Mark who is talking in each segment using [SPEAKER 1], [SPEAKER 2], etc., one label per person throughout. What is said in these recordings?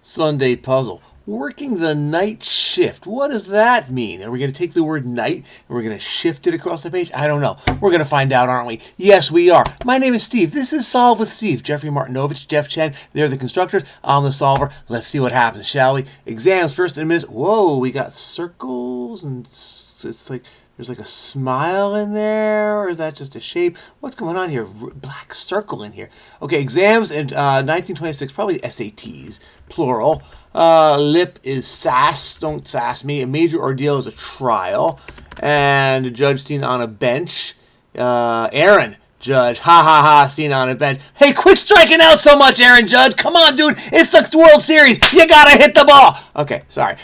[SPEAKER 1] Sunday puzzle. Working the night shift. What does that mean? Are we going to take the word night and we're going to shift it across the page? I don't know. We're going to find out, aren't we? Yes, we are. My name is Steve. This is Solve with Steve. Jeffrey Martinovic, Jeff Chen. They're the constructors. I'm the solver. Let's see what happens, shall we? Exams first in a minute. Whoa, we got circles and it's like there's like a smile in there, or is that just a shape? What's going on here? Black circle in here. Okay, exams in 1926, probably SATs, plural. Lip is sass, don't sass me. A major ordeal is a trial. And a judge seen on a bench. Aaron, Judge, ha ha ha, seen on a bench. Hey, quit striking out so much, Aaron Judge. Come on, dude. It's the World Series. You gotta hit the ball. Okay, sorry.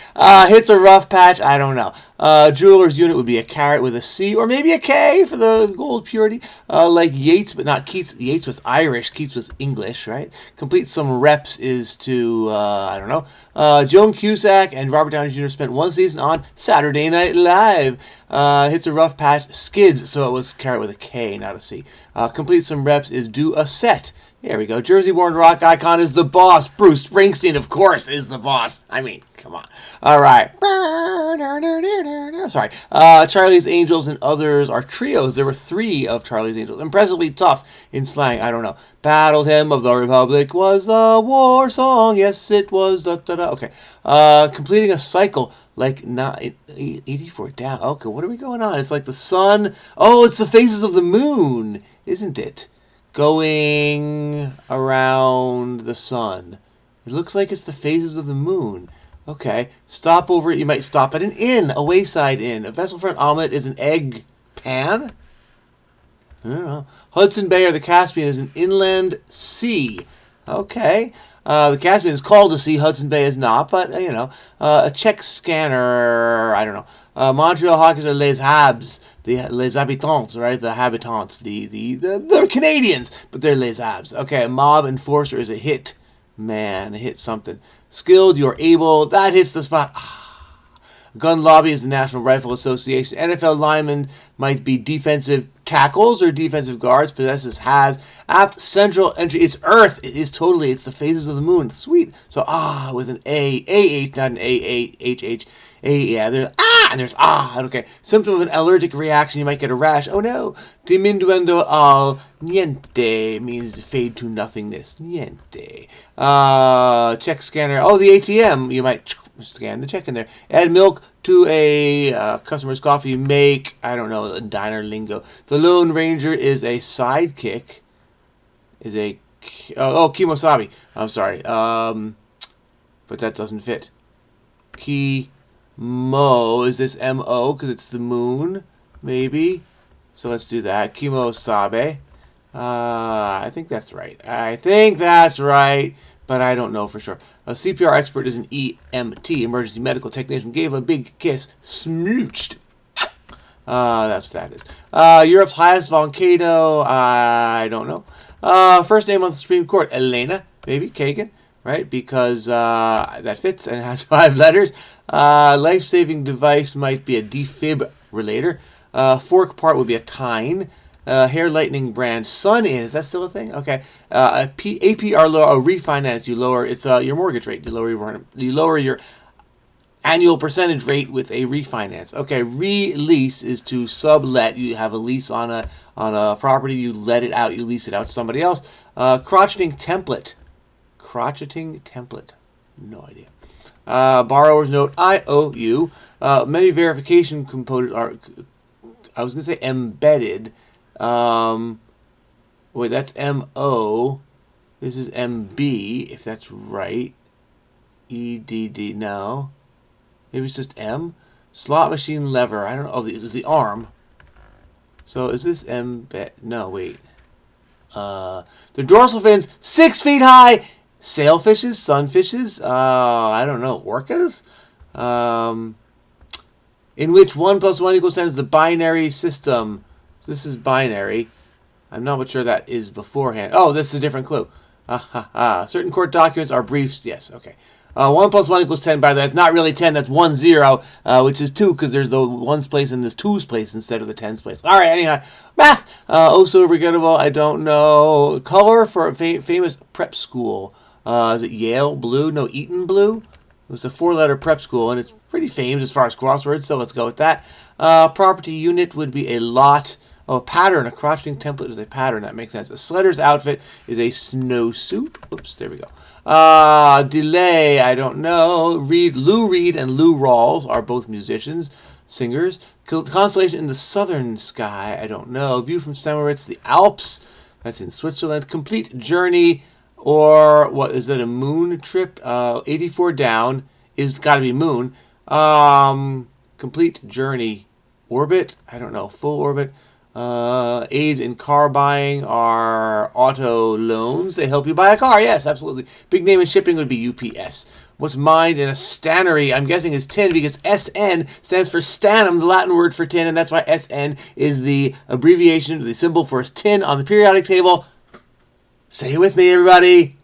[SPEAKER 1] Hits a rough patch. I don't know. Jeweler's unit would be a carat with a C or maybe a K for the gold purity. Like Yeats, but not Keats. Yeats was Irish. Keats was English, right? Complete some reps is to, I don't know. Joan Cusack and Robert Downey Jr. spent one season on Saturday Night Live. Hits a rough patch. Skids, so it was carat with a K, not a C. Complete some reps is do a set. There we go. Jersey-born rock icon is the boss. Bruce Springsteen, of course, is the boss. I mean, come on. All right. Sorry. Charlie's Angels and others are trios. There were 3 of Charlie's Angels. Impressively tough in slang. I don't know. Battled Hymn of the Republic was a war song. Yes, it was. Okay. Completing a cycle like 84 down. Okay, what are we going on? It's like the sun. Oh, it's the phases of the moon, isn't it? Going around the sun. It looks like it's the phases of the moon. Okay. Stop over it. You might stop at an inn, a wayside inn. A vessel for an omelet is an egg pan. I don't know. Hudson Bay or the Caspian is an inland sea. Okay. The Caspian is called a sea. Hudson Bay is not, but, you know. A Czech scanner. I don't know. Montreal Hawkins are Les Habs, les habitants, right? The habitants, the Canadians, but they're Les Habs. Okay, a mob enforcer is a hit man, a hit something. Skilled, you're able, that hits the spot. Gun lobby is the National Rifle Association. NFL lineman might be defensive tackles or defensive guards. Possesses has. Apt central entry. It's Earth. It is totally. It's the phases of the moon. Sweet. So with an A-H, not an A-A-H-H. Yeah, there's and there's okay. Symptom of an allergic reaction, you might get a rash. Oh no. Diminuendo al niente means fade to nothingness. Niente. Check scanner. Oh, the ATM. You might scan the check in there. Add milk to a customer's coffee. Make, I don't know, a diner lingo. The Lone Ranger is a sidekick. Is a Kimosabi. I'm sorry. But that doesn't fit. Mo, is this M-O because it's the moon? Maybe. So let's do that. Kimosabe. I think that's right. But I don't know for sure. A CPR expert is an EMT, emergency medical technician. Gave a big kiss. Smooched. That's what that is. Europe's highest volcano. I don't know. First name on the Supreme Court. Elena. Maybe. Kagan. Right? Because that fits and has 5 letters. Life-saving device might be a defibrillator. Fork part would be a tine. Hair lightening brand. Sun In. Is that still a thing? Okay. APR lower. Refinance. You lower. It's your mortgage rate. You lower your annual percentage rate with a refinance. Okay. Release is to sublet. You have a lease on a property. You let it out. You lease it out to somebody else. Crotcheting template. Crotcheting template. No idea. Borrower's note. IOU. Many verification components are. I was going to say embedded. Wait, that's MO. This is MB, if that's right. EDD, no. Maybe it's just M. Slot machine lever. I don't know. Oh, it was the arm. So is this embed? No, wait. The dorsal fins, 6 feet high. Sailfishes, sunfishes. I don't know. Orcas. In which 1 + 1 = 10 is the binary system. This is binary. I'm not sure that is beforehand. Oh, this is a different clue. Certain court documents are briefs. Yes, okay. 1 + 1 = 10. By the way, that's not really 10. That's 1 0, which is 2 because there's the 1's place and this 2's place instead of the 10's place. All right, anyhow. Math. So forgettable. I don't know. Color for a famous prep school. Is it Yale Blue? No, Eton Blue. It was a 4-letter prep school, and it's pretty famed as far as crosswords, so let's go with that. Property unit would be a lot. Oh, a pattern. A crotcheting template is a pattern. That makes sense. A sledder's outfit is a snowsuit. Oops, there we go. Delay, I don't know. Lou Reed and Lou Rawls are both musicians, singers. Constellation in the southern sky, I don't know. View from Semmeritz, the Alps. That's in Switzerland. Complete journey, or what is it, a moon trip? 84 down is got to be moon. Complete journey. Orbit, I don't know. Full orbit. Aids in car buying are auto loans. They help you buy a car. Yes, absolutely. Big name in shipping would be UPS. What's mined in a stannery, I'm guessing, is tin, because SN stands for stannum, the Latin word for tin, and that's why SN is the abbreviation, the symbol for tin on the periodic table. Say it with me, everybody.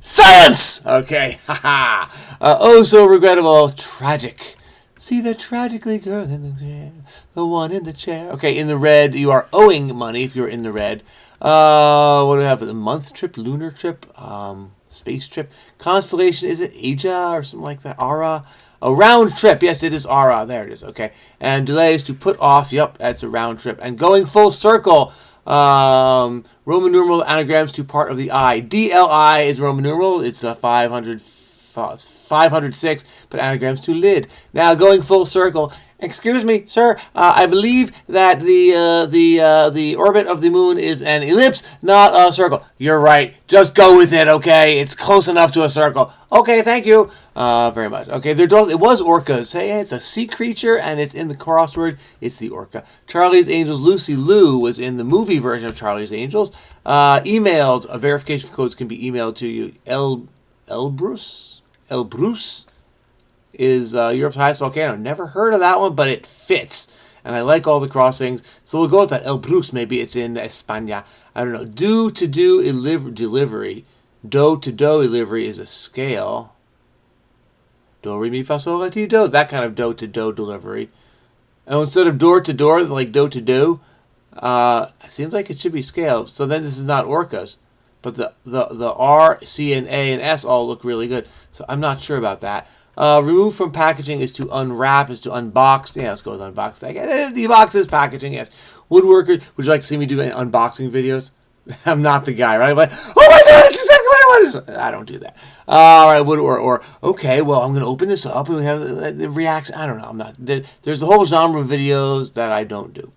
[SPEAKER 1] Science! Okay, haha. Oh, so regrettable. Tragic. See that tragically girl in the chair, the one in the chair. Okay, in the red, you are owing money if you're in the red. What do we have? A month trip, lunar trip, space trip. Constellation, is it Aja or something like that? Ara? A round trip. Yes, it is Ara. There it is. Okay. And delay is to put off. Yep, that's a round trip. And going full circle. Roman numeral anagrams to part of the I. DLI is Roman numeral. It's a 506, but anagrams to lid. Now going full circle. Excuse me, sir. I believe that the orbit of the moon is an ellipse, not a circle. You're right. Just go with it, okay? It's close enough to a circle. Okay, thank you very much. Okay, it was orcas. Hey, it's a sea creature, and it's in the crossword. It's the orca. Charlie's Angels. Lucy Liu was in the movie version of Charlie's Angels. Emailed. Verification codes can be emailed to you. Elbrus is Europe's highest volcano. Never heard of that one, but it fits. And I like all the crossings. So we'll go with that. Elbrus, maybe it's in España. I don't know. Do-to-do delivery. Do-to-do delivery is a scale. Do, re, mi, fa, sol, la, ti, do. That kind of do-to-do delivery. And instead of door-to-door, like do-to-do, it seems like it should be scale. So then this is not orcas. But the R, C, and A, and S all look really good. So I'm not sure about that. Remove from packaging is to unwrap, is to unbox. Yeah, let's go with unbox. The box is packaging, yes. Woodworker, would you like to see me do any unboxing videos? I'm not the guy, right? I'm like, oh my god, that's exactly what I wanted. I don't do that. All right, okay, well, I'm going to open this up and we have the reaction. I don't know. I'm not. There's a whole genre of videos that I don't do.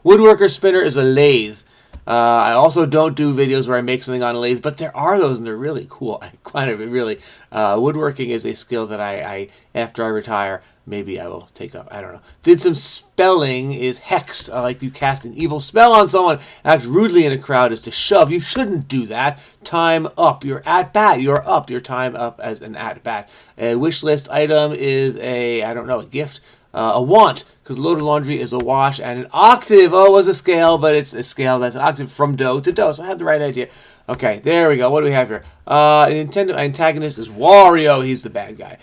[SPEAKER 1] Woodworker spinner is a lathe. I also don't do videos where I make something on a lathe, but there are those, and they're really cool. Woodworking is a skill that I after I retire, maybe I will take up. I don't know. Did some spelling is hex, like you cast an evil spell on someone. Act rudely in a crowd is to shove. You shouldn't do that. Time up. You're at bat. You're up. Your time up as an at bat. A wish list item is a gift. A want, because load of laundry is a wash, and an octave, it was a scale, but it's a scale that's an octave from do to do, so I had the right idea. Okay, there we go. What do we have here? An antagonist is Wario, he's the bad guy.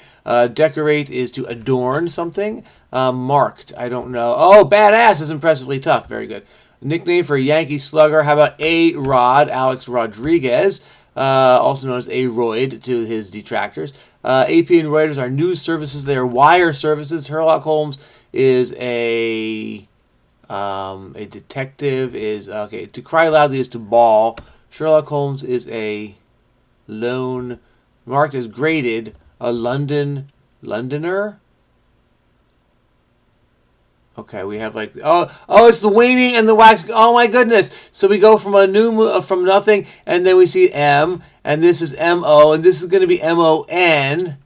[SPEAKER 1] Decorate is to adorn something. Marked, I don't know. Oh, badass is impressively tough, very good. Nickname for Yankee slugger, how about A-Rod, Alex Rodriguez, also known as A-Royd to his detractors. AP and Reuters are news services. They are wire services. Sherlock Holmes is a detective. To cry loudly is to bawl. Sherlock Holmes is a lone, marked as graded, a Londoner. Okay, we have it's the waning and the wax. Oh my goodness! So we go from from nothing, and then we see M, and this is M-O, and this is going to be M-O-N.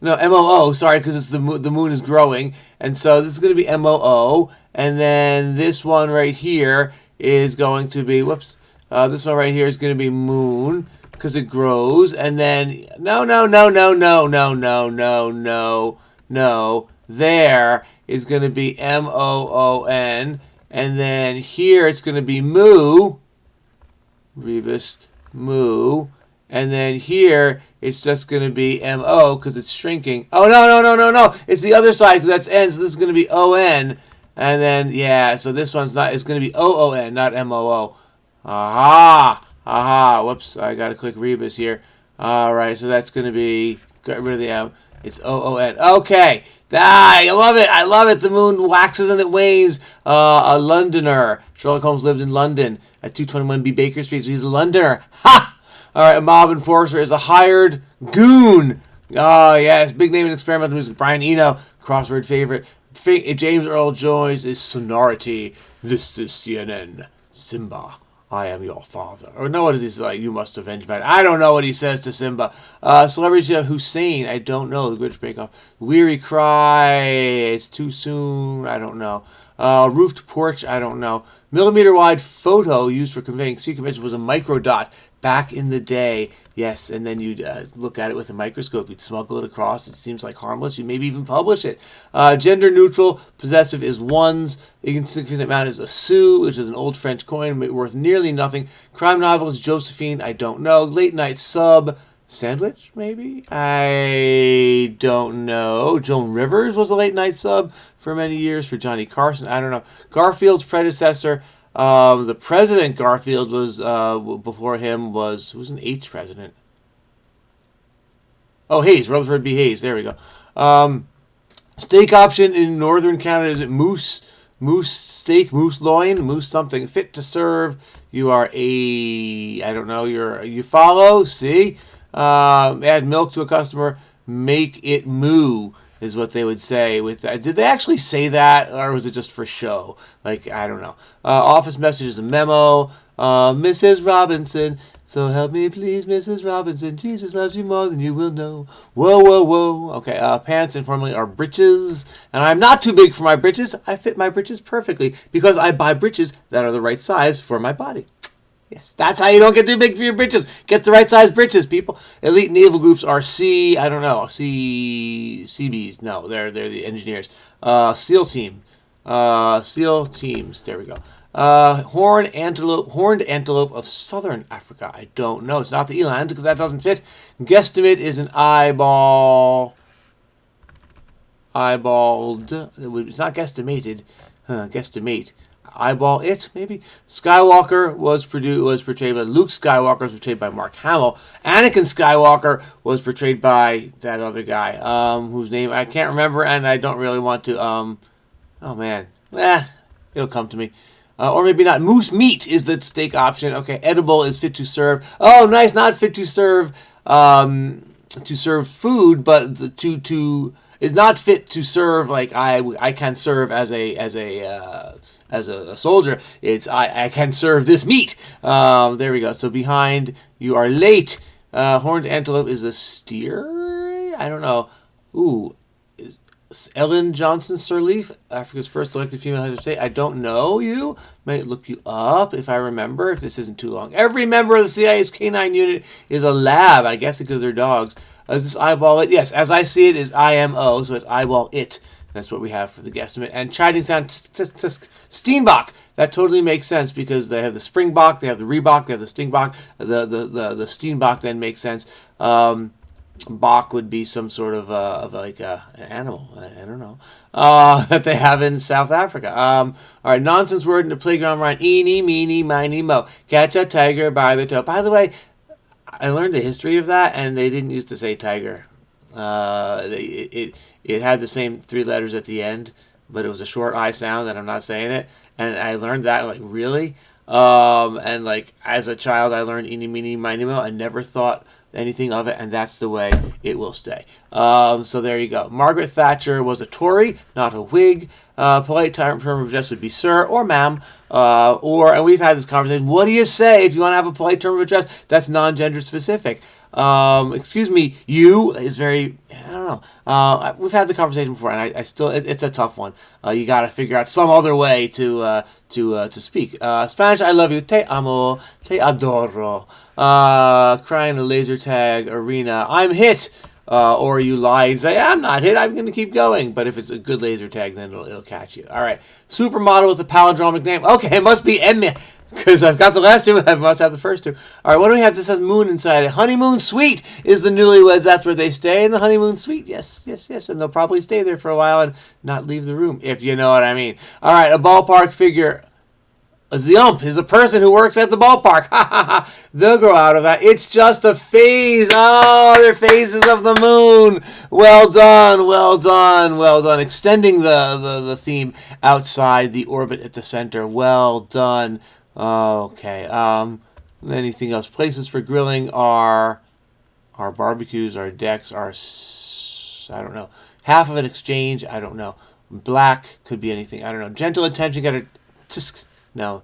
[SPEAKER 1] No, M-O-O, sorry, because it's the moon is growing, and so this is going to be M-O-O, and then this one right here is going to be, this one right here is going to be moon, because it grows, and then, no, there is going to be M-O-O-N, and then here it's going to be moo, Rebus, moo, and then here it's just going to be M-O because it's shrinking. Oh, no, it's the other side because that's N, so this is going to be O-N, and then, so this one's not, it's going to be O-O-N, not M-O-O. Aha, whoops, I got to click Rebus here. All right, so that's going to be, get rid of the M. It's OON. Okay. I love it. I love it. The moon waxes and it wanes. A Londoner. Sherlock Holmes lived in London at 221B Baker Street, so he's a Londoner. Ha! All right, a mob enforcer is a hired goon. Oh, yes. Big name in experimental music. Brian Eno, crossword favorite. James Earl Jones is sonority. This is CNN. Simba, I am your father. Or no, what is he like? You must avenge me. I don't know what he says to Simba. Celebrity Hussein. I don't know. The British Bake Off. Weary Cry. It's too soon. I don't know. Roofed porch. I don't know. Millimeter wide photo used for conveying sea convention was a microdot back in the day. Yes, and then you'd look at it with a microscope. You'd smuggle it across. It seems like harmless. You'd maybe even publish it. Gender neutral. Possessive is ones. Insignificant amount is a sou, which is an old French coin worth nearly nothing. Crime novel is Josephine. I don't know. Late night sub. Sandwich, maybe? I don't know. Joan Rivers was a late night sub for many years for Johnny Carson. I don't know. Garfield's predecessor, the president Garfield was, before him was, who was an H president? Oh, Hayes, Rutherford B. Hayes. There we go. Steak option in northern Canada, is it moose steak, moose loin, moose something, fit to serve. You are I don't know, you follow, see? Add milk to a customer, make it moo, is what they would say with that. Did they actually say that, or was it just for show? Like, I don't know. Office message is a memo. Mrs. Robinson, so help me please, Mrs. Robinson. Jesus loves you more than you will know. Whoa, whoa, whoa. Okay, pants informally are breeches, and I'm not too big for my breeches. I fit my breeches perfectly because I buy breeches that are the right size for my body. Yes, that's how you don't get too big for your britches. Get the right size britches, people. Elite naval groups are I don't know, CBs. No, they're the engineers. SEAL team. SEAL teams. There we go. Horned antelope of southern Africa. I don't know. It's not the eland because that doesn't fit. Guesstimate is an eyeballed. It's not guesstimated. Guesstimate. Eyeball it, maybe. Skywalker was portrayed by Luke Skywalker was portrayed by Mark Hamill. Anakin Skywalker was portrayed by that other guy, whose name I can't remember, and I don't really want to. Oh man, it'll come to me. Or maybe not. Moose meat is the steak option. Okay, edible is fit to serve. Oh, nice, not fit to serve. To serve food, but is not fit to serve. Like I can serve as a soldier. It's I can serve this meat. There we go. So behind, you are late. Horned antelope is a steer. I don't know. Ooh, is Ellen Johnson Sirleaf, Africa's first elected female head of state? I don't know. You might look you up if I remember. If this isn't too long. Every member of the CIA's K9 unit is a lab. I guess because they're dogs. Is this eyeball it? Yes, as I see it is IMO, so it's eyeball it. That's what we have for the guesstimate. And chiding sound, Steenbach. That totally makes sense because they have the Springbok, they have the Reebok, they have the Stingbach. The Steenbach then makes sense. Bach would be some sort of like an animal. I don't know. That they have in South Africa. All right, nonsense word in the playground rhyme. Eeny, meeny, miny, mo. Catch a tiger by the toe. By the way, I learned the history of that, and they didn't used to say tiger. It had the same three letters at the end, but it was a short I sound, and I'm not saying it. And I learned that, like, really? And, like, as a child, I learned eeny, meeny, miny, mo. I never thought anything of it, and that's the way it will stay. So there you go. Margaret Thatcher was a Tory, not a Whig. Polite term of address would be sir or ma'am. And we've had this conversation. What do you say if you want to have a polite term of address that's non-gender specific? Excuse me, you is very, I don't know. We've had the conversation before, and I still, it's a tough one. You got to figure out some other way to speak. Spanish, I love you. Te amo, te adoro. Crying a laser tag arena. I'm hit. Or you lie and say, I'm not hit, I'm going to keep going. But if it's a good laser tag, then it'll catch you. All right. Supermodel with a palindromic name. Okay, it must be Emmy, because I've got the last two, I must have the first two. All right, what do we have? This has moon inside it. Honeymoon Suite is the newlyweds. That's where they stay in the honeymoon suite. Yes. And they'll probably stay there for a while and not leave the room, if you know what I mean. All right, a ballpark figure. The ump is a person who works at the ballpark. Ha ha ha. They'll grow out of that. It's just a phase. Oh, they're phases of the moon. Well done, well done, well done. Extending the theme outside the orbit at the center. Well done. Okay. Anything else? Places for grilling are barbecues, our decks, I don't know. Half of an exchange, I don't know. Black could be anything, I don't know. Gentle attention getter, no.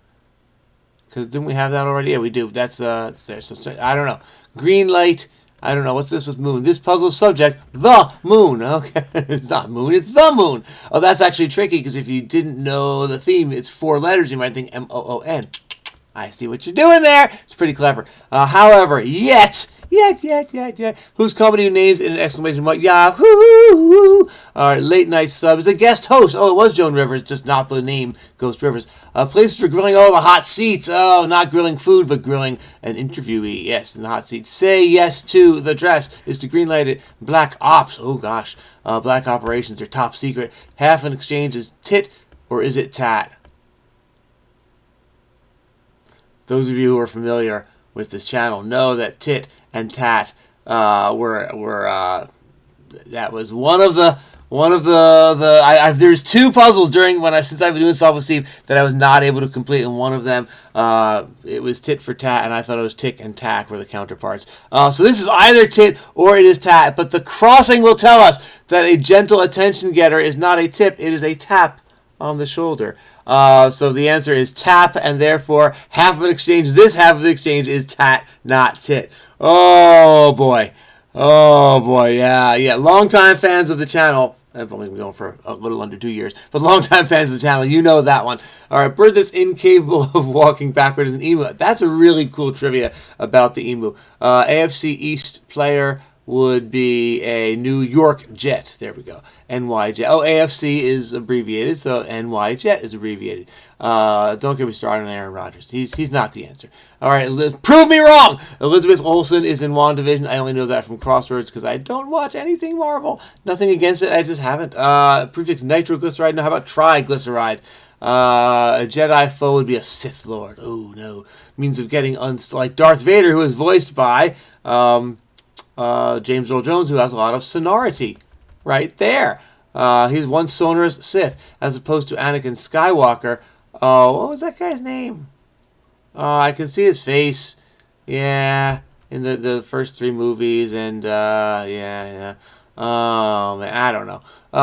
[SPEAKER 1] Because didn't we have that already? Yeah, we do. That's there. So I don't know. Green light, I don't know. What's this with moon? This puzzle's subject, the moon. Okay, it's not moon, it's the moon. Oh, that's actually tricky because if you didn't know the theme, it's 4 letters. You might think M-O-O-N. I see what you're doing there. It's pretty clever. However, yet. Whose company names in an exclamation mark? Yahoo! All right, late night sub is a guest host. Oh, it was Joan Rivers, just not the name Ghost Rivers. Places for grilling. Oh, the hot seats. Oh, not grilling food, but grilling an interviewee. Yes, in the hot seat. Say yes to the dress is to greenlight it. Black ops. Oh gosh, black operations are top secret. Half an exchange is tit or is it tat? Those of you who are familiar with this channel know that tit and tat were that was one of the there's 2 puzzles since I've been doing Solve with Steve that I was not able to complete, and one of them it was tit for tat, and I thought it was tick and tack were the counterparts. So this is either tit or it is tat, but the crossing will tell us that a gentle attention getter is not a tip, it is a tap on the shoulder. So the answer is tap, and therefore half of an exchange, this half of the exchange is tat, not tit. Oh boy, yeah. Longtime fans of the channel, I've only been going for a little under 2 years, but longtime fans of the channel, you know that one. All right, bird that's incapable of walking backwards is an emu. That's a really cool trivia about the emu. AFC East player would be a New York Jet. There we go. NY Jet. Oh, AFC is abbreviated, so NY Jet is abbreviated. Don't get me started on Aaron Rodgers. He's not the answer. All right, prove me wrong. Elizabeth Olsen is in WandaVision. I only know that from crosswords because I don't watch anything Marvel. Nothing against it. I just haven't. Prefix nitroglyceride. No, how about triglyceride? A Jedi foe would be a Sith Lord. Oh, no. Means of getting like Darth Vader, who is voiced by James Earl Jones, who has a lot of sonority right there. He's one sonorous Sith, as opposed to Anakin Skywalker. What was that guy's name? I can see his face. Yeah, in the first 3 movies, and yeah. Oh, man, I don't know.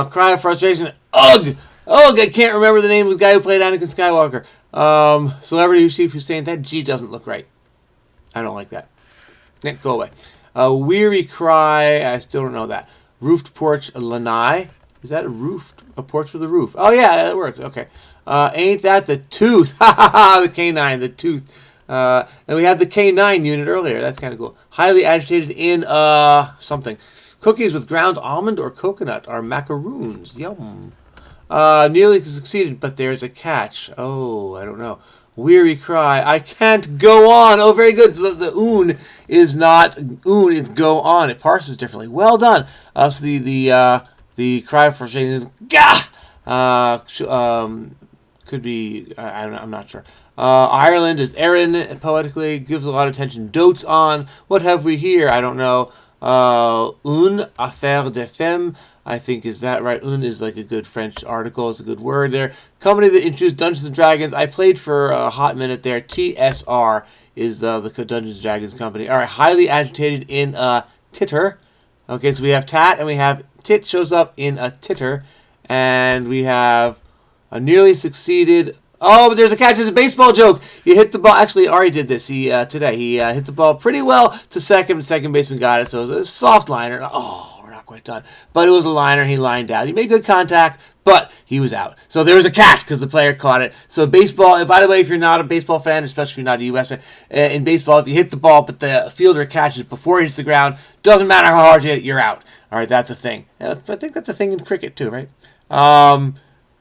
[SPEAKER 1] Cry of frustration. Ugh! I can't remember the name of the guy who played Anakin Skywalker. Celebrity Chief Hussein. That G doesn't look right. I don't like that. Go away. Weary cry. I still don't know that. Roofed porch lanai. Is that a porch with a roof? Oh yeah, that works. Okay. Ain't that the tooth? Ha ha ha! The canine, the tooth. And we had the K9 unit earlier. That's kind of cool. Highly agitated in something. Cookies with ground almond or coconut are macaroons. Yum. Nearly succeeded, but there's a catch. Oh, I don't know. Weary cry. I can't go on. Oh, very good. So the oon is not oon. It's go on. It parses differently. Well done. So the cry for shame is gah. Could be. I'm not sure. Ireland is Erin. Poetically gives a lot of attention. Dotes on. What have we here? I don't know. Une affaire de femme. I think, is that right? Un is like a good French article. It's a good word there. Company that introduced Dungeons and Dragons. I played for a hot minute there. TSR is the Dungeons and Dragons company. All right, highly agitated in a titter. Okay, so we have tat and we have tit shows up in a titter. And we have a nearly succeeded. Oh, but there's a catch. It's a baseball joke. He hit the ball. Actually, Ari did this today. He hit the ball pretty well to second. Second baseman got it. So it was a soft liner. Oh, we're not quite done. But it was a liner. He lined out. He made good contact, but he was out. So there was a catch because the player caught it. So baseball, by the way, if you're not a baseball fan, especially if you're not a U.S. fan, in baseball, if you hit the ball but the fielder catches before it hits the ground, doesn't matter how hard you hit it, you're out. All right, that's a thing. I think that's a thing in cricket too, right?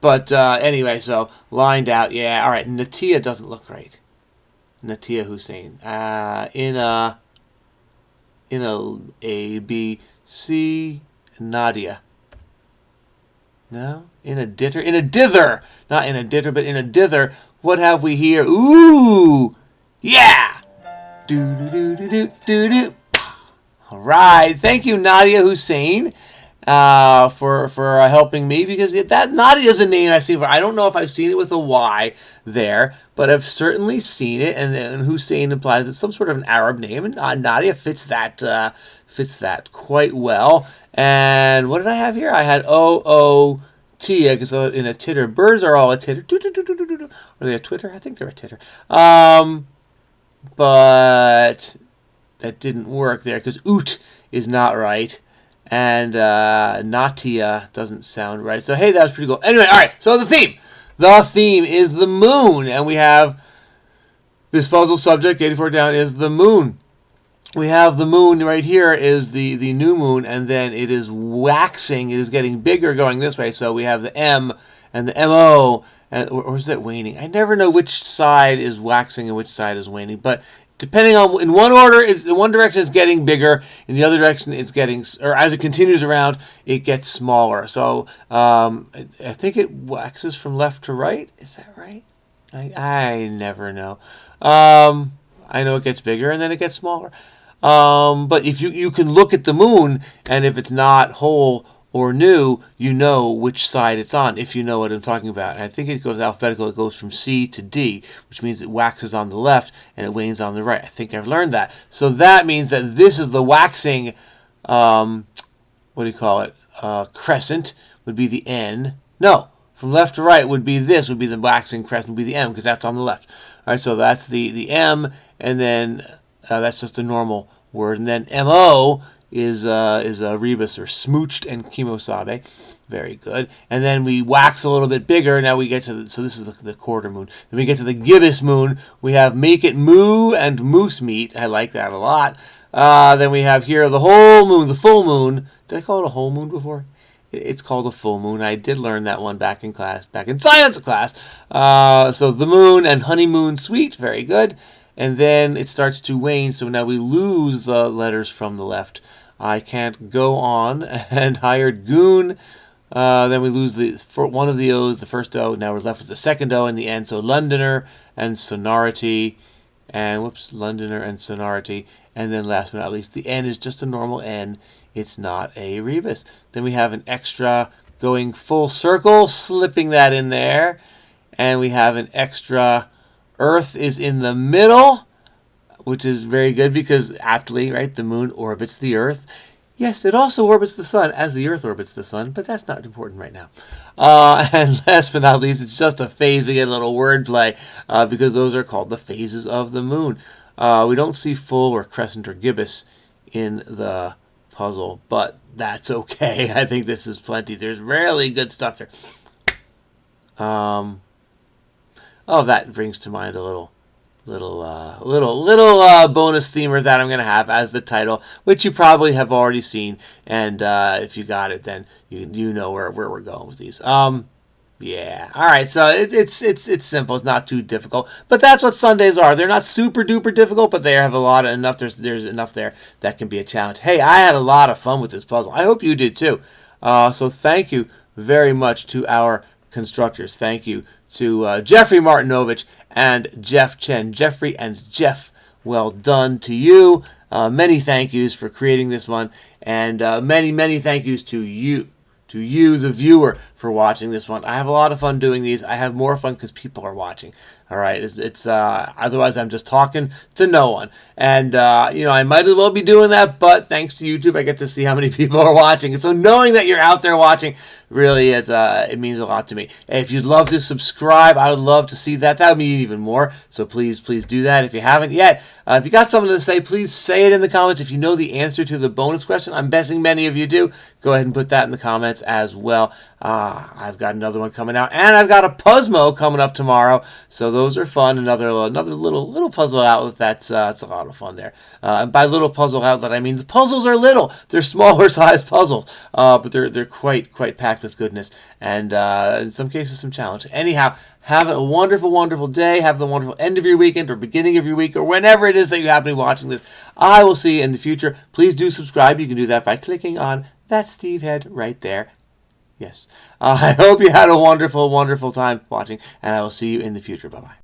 [SPEAKER 1] But anyway, so lined out, yeah. All right, Natia doesn't look right. Natia Hussein. In a B C Nadia. No, in a dither, not in a dither, but in a dither What have we here? Ooh! Yeah! Do-do-do-do-do-do-do. All right. Thank you, Nadia Hussein, for helping me, because that Nadia is a name I've seen. I don't know if I've seen it with a Y there, but I've certainly seen it. And then Hussein implies it's some sort of an Arab name, and Nadia fits that quite well. And what did I have here? I had O-O-T, because in a titter. Birds are all a titter. Are they a twitter? I think they're a titter. But that didn't work there, because oot is not right. And Natia doesn't sound right. So, hey, that was pretty cool. Anyway, all right, so the theme. The theme is the moon. And we have this puzzle subject, 84 down, is the moon. We have the moon right here is the new moon, and then it is waxing. It is getting bigger going this way. So we have the M and the MO, or is that waning? I never know which side is waxing and which side is waning. But depending on, in one order, in one direction it's getting bigger, in the other direction it's getting, or as it continues around, it gets smaller. So I think it waxes from left to right. Is that right? I never know. I know it gets bigger and then it gets smaller. But if you can look at the moon, and if it's not whole or new, you know which side it's on, if you know what I'm talking about. And I think it goes alphabetical. It goes from C to D, which means it waxes on the left and it wanes on the right. I think I've learned that. So that means that this is the waxing, what do you call it? Crescent would be the N. No, from left to right would be this, would be the waxing crescent, would be the M, because that's on the left. All right, so that's the M, and then that's just a normal word. And then MO is a rebus, or smooched and kimosabe. Very good. And then we wax a little bit bigger. Now we get to so this is the quarter moon. Then we get to the gibbous moon. We have make it moo and moose meat. I like that a lot. Then we have here the whole moon, the full moon. Did I call it a whole moon before? It's called a full moon. I did learn that one back in class, back in science class. So the moon and honeymoon sweet. Very good. And then it starts to wane, so now we lose the letters from the left. I can't go on. And hired goon. Then we lose one of the O's, the first O. Now we're left with the second O in the end. So Londoner and sonority. And Londoner and sonority. And then last but not least, the N is just a normal N. It's not a rebus. Then we have an extra going full circle, slipping that in there. And we have an extra Earth is in the middle, which is very good because aptly, right, the moon orbits the Earth. Yes, it also orbits the sun as the Earth orbits the sun, but that's not important right now. And last but not least, it's just a phase. We get a little wordplay because those are called the phases of the moon. We don't see full or crescent or gibbous in the puzzle, but that's okay. I think this is plenty. There's rarely good stuff there. Oh, that brings to mind a little bonus themer that I'm going to have as the title, which you probably have already seen, and if you got it, then you know where we're going with these. Yeah. All right. So it's simple. It's not too difficult, but that's what Sundays are. They're not super duper difficult, but they have a lot of enough. There's enough there that can be a challenge. Hey, I had a lot of fun with this puzzle. I hope you did too. So thank you very much to our constructors. Thank you to Jeffrey Martinovic and Jeff Chen. Jeffrey and Jeff, well done to you. Many thank yous for creating this one, and many thank yous to you, the viewer, for watching this one. I have a lot of fun doing these. I have more fun because people are watching. All right, it's otherwise I'm just talking to no one, and I might as well be doing that. But thanks to YouTube, I get to see how many people are watching, and so knowing that you're out there watching really it means a lot to me. If you'd love to subscribe, I would love to see that. That would mean even more. So please do that if you haven't yet. If you got something to say, please say it in the comments. If you know the answer to the bonus question, I'm guessing many of you do. Go ahead and put that in the comments as well. I've got another one coming out, and I've got a Puzzmo coming up tomorrow. So those are fun. Another little puzzle outlet. That's a lot of fun there. And by little puzzle outlet, I mean the puzzles are little. They're smaller size puzzles, but they're quite packed with goodness, and in some cases some challenge. Anyhow, have a wonderful day. Have the wonderful end of your weekend or beginning of your week or whenever it is that you happen to be watching this. I will see you in the future. Please do subscribe. You can do that by clicking on that Steve head right there. Yes. I hope you had a wonderful, wonderful time watching, and I will see you in the future. Bye-bye.